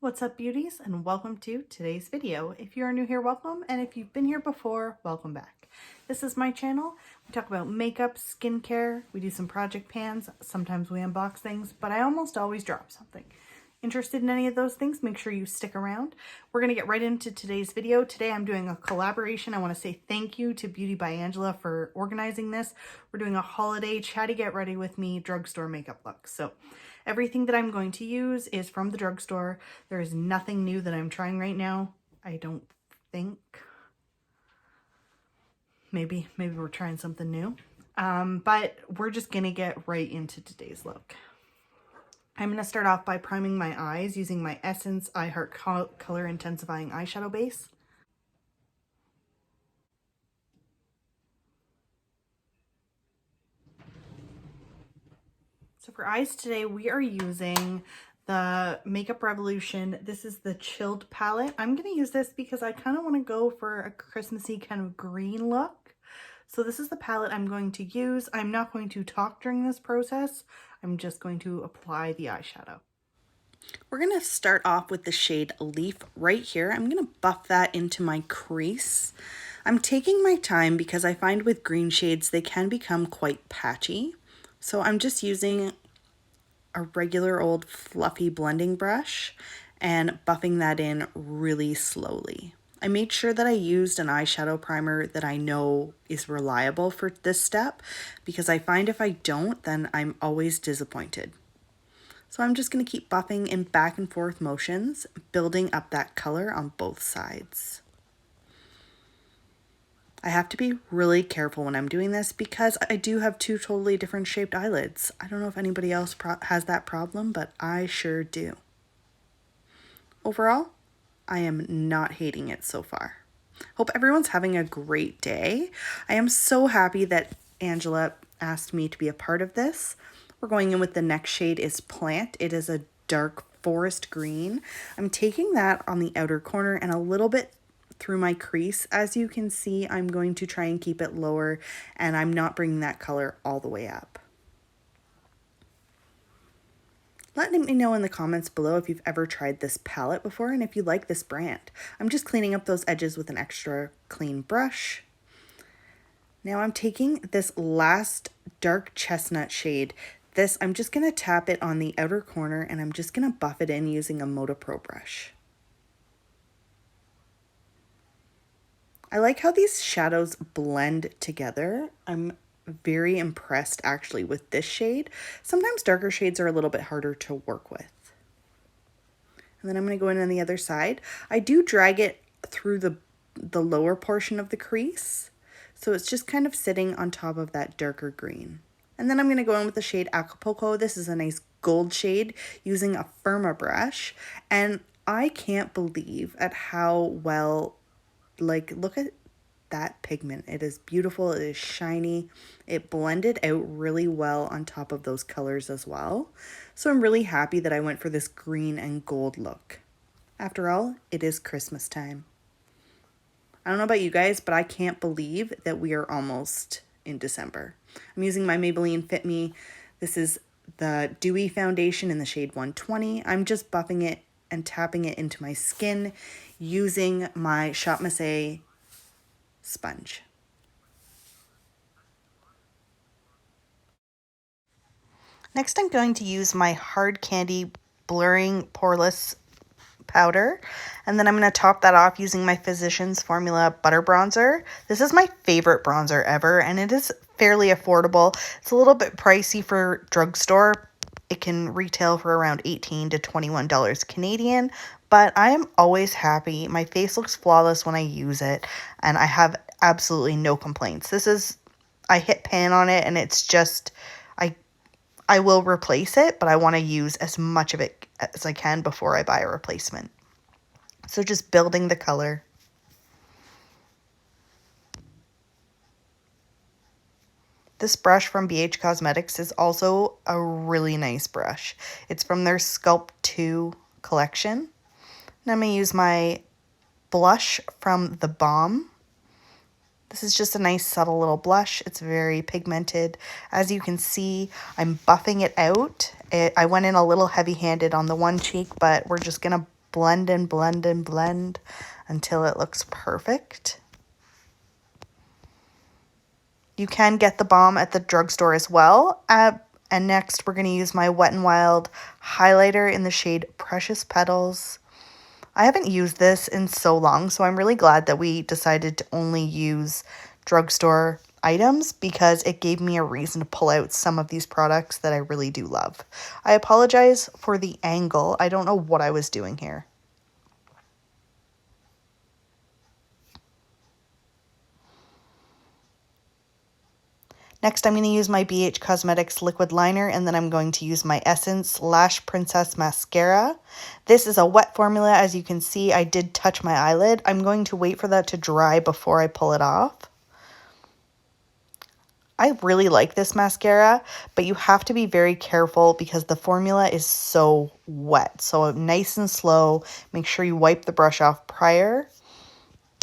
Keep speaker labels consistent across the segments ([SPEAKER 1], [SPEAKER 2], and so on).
[SPEAKER 1] What's up, beauties, and welcome to today's video. If you are new here, welcome, and if you've been here before, welcome back. This is my channel. We talk about makeup, skincare, we do some project pans, sometimes we unbox things, but I almost always drop something. Interested in any of those things, make sure you stick around. We're going to get right into today's video. Today I'm doing a collaboration. I want to say thank you to Beauty by Angela for organizing this. We're doing a holiday chatty get ready with me drugstore makeup look. So everything that I'm going to use is from the drugstore. There is nothing new that I'm trying right now. I don't think. Maybe we're trying something new. But we're just going to get right into today's look. I'm going to start off by priming my eyes using my Essence I Heart Color Intensifying Eyeshadow Base. So for eyes today, we are using the Makeup Revolution. This is the Chilled palette. I'm going to use this because I kind of want to go for a Christmassy kind of green look. So this is the palette I'm going to use. I'm not going to talk during this process. I'm just going to apply the eyeshadow. We're going to start off with the shade Leaf right here. I'm going to buff that into my crease. I'm taking my time because I find with green shades they can become quite patchy. So I'm just using a regular old fluffy blending brush and buffing that in really slowly. I made sure that I used an eyeshadow primer that I know is reliable for this step because I find if I don't, then I'm always disappointed. So I'm just going to keep buffing in back and forth motions, building up that color on both sides. I have to be really careful when I'm doing this because I do have two totally different shaped eyelids. I don't know if anybody else has that problem, but I sure do. Overall, I am not hating it so far. Hope everyone's having a great day. I am so happy that Angela asked me to be a part of this. We're going in with the next shade is Plant. It is a dark forest green. I'm taking that on the outer corner and a little bit through my crease. As you can see, I'm going to try and keep it lower and I'm not bringing that color all the way up. Let me know in the comments below if you've ever tried this palette before and if you like this brand. I'm just cleaning up those edges with an extra clean brush. Now I'm taking this last dark chestnut shade. This, I'm just going to tap it on the outer corner and I'm just going to buff it in using a Moda Pro brush. I like how these shadows blend together. I'm very impressed actually with this shade. Sometimes darker shades are a little bit harder to work with. And then I'm going to go in on the other side. I do drag it through the lower portion of the crease. So it's just kind of sitting on top of that darker green. And then I'm going to go in with the shade Acapulco. This is a nice gold shade using a Firma brush. And I can't believe at how well, like, look at that pigment. It is beautiful. It is shiny. It blended out really well on top of those colors as well. So I'm really happy that I went for this green and gold look. After all, it is Christmas time. I don't know about you guys, but I can't believe that we are almost in December. I'm using my Maybelline Fit Me. This is the Dewy Foundation in the shade 120. I'm just buffing it and tapping it into my skin using my Shop Massé sponge. Next, I'm going to use my Hard Candy Blurring Poreless powder, and then I'm going to top that off using my Physicians Formula Butter Bronzer. This is my favorite bronzer ever, and it is fairly affordable. It's a little bit pricey for drugstore. It can retail for around $18 to $21 Canadian, but I am always happy. My face looks flawless when I use it, and I have absolutely no complaints. This is, I hit pan on it, and it's just, I will replace it, but I want to use as much of it as I can before I buy a replacement. So just building the color. This brush from BH Cosmetics is also a really nice brush. It's from their Sculpt 2 collection. And I'm going to use my blush from The Balm. This is just a nice subtle little blush. It's very pigmented. As you can see, I'm buffing it out. I went in a little heavy-handed on the one cheek, but we're just going to blend and blend and blend until it looks perfect. You can get the balm at the drugstore as well. And next, we're going to use my Wet n Wild highlighter in the shade Precious Petals. I haven't used this in so long, so I'm really glad that we decided to only use drugstore items because it gave me a reason to pull out some of these products that I really do love. I apologize for the angle. I don't know what I was doing here. Next, I'm going to use my BH Cosmetics liquid liner, and then I'm going to use my Essence Lash Princess mascara. This is a wet formula. As you can see, I did touch my eyelid. I'm going to wait for that to dry before I pull it off. I really like this mascara, but you have to be very careful because the formula is so wet. So nice and slow. Make sure you wipe the brush off prior.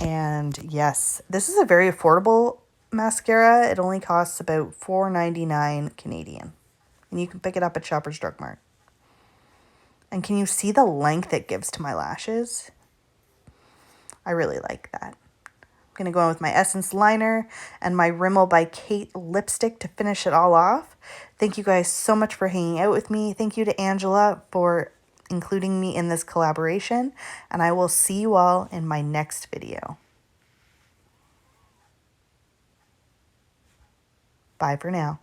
[SPEAKER 1] And yes, this is a very affordable mascara. It only costs about $4.99 Canadian. And you can pick it up at Shoppers Drug Mart. And can you see the length it gives to my lashes? I really like that. I'm going to go in with my Essence liner and my Rimmel by Kate lipstick to finish it all off. Thank you guys so much for hanging out with me. Thank you to Angela for including me in this collaboration. And I will see you all in my next video. Bye for now.